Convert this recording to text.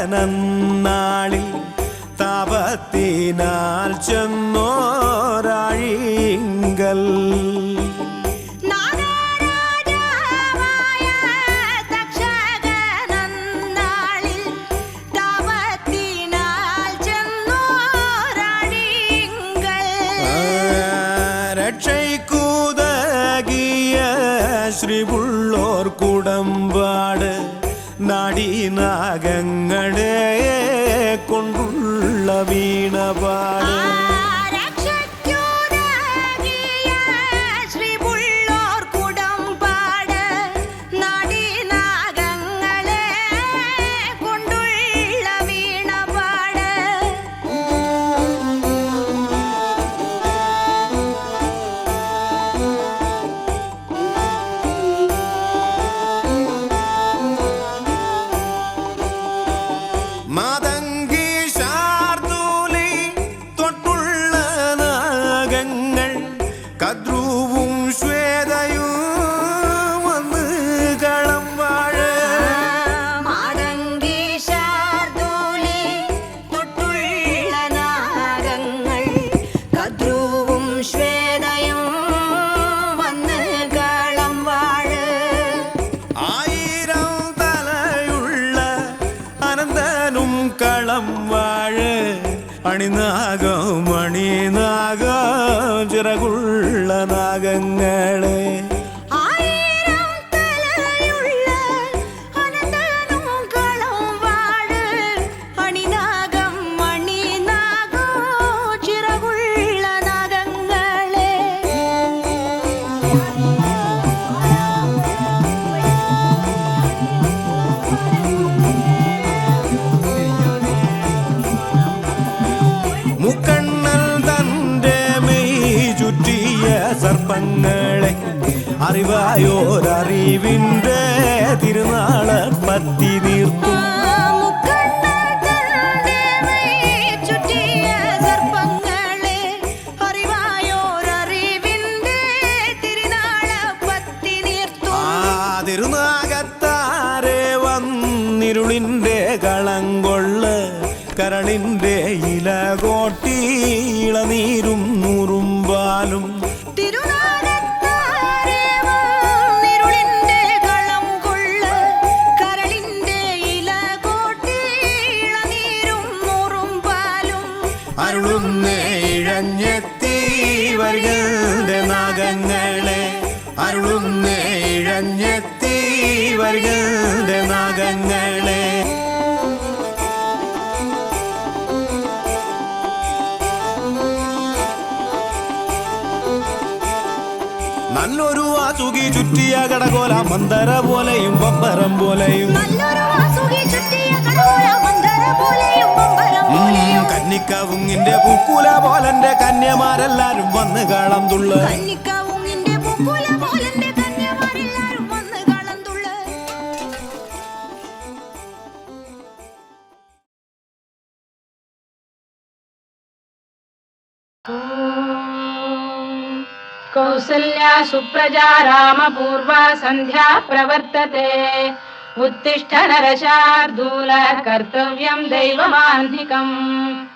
നന്നാളിൽ താപത്തിനാൽ ചെന്നോരാഴിങ്കൽ ശ്രീപുള്ളോർ കുടമ്പാട് നാടീനാഗങ്ങളെ കൊണ്ടുള്ള വീണപാട് അണിനാഗം മണിനാഗം ചിറകുള്ള നാഗങ്ങളെ സർപ്പങ്ങളെ അറിവായോരറിവിൻ്റെ തിരുനാള് പത്തി തീർത്തു തിരുനാഗത്താരെ വന്നിരുളിൻ്റെ കളങ്കൊള്ള് കരളിൻ്റെ ഇല കോട്ടി ഇളനീരും നൂറുമ്പാലും അരുളുന്നേ ഇഴഞ്ഞെത്തി വരികളുടെ നാഗങ്ങളെ അരുളുന്നേ ഇഴഞ്ഞെത്തി വരികളുടെ നാഗങ്ങളെ നല്ലൊരു വാസുകി ചുറ്റിയ കടകോല മന്ദര പോലെയും പമ്പരം പോലെയും കന്നിക്കാവുങ്ങിന്റെ പൂക്കൂല പോലന്റെ കന്യമാരെല്ലാരും വന്ന് കാളം തുള്ള कौसल्या सुप्रजा रामपूर्वा सन्ध्या प्रवर्तते उत्तिष्ठ नरशार्दूल कर्तव्यं दैवमान्धिकम्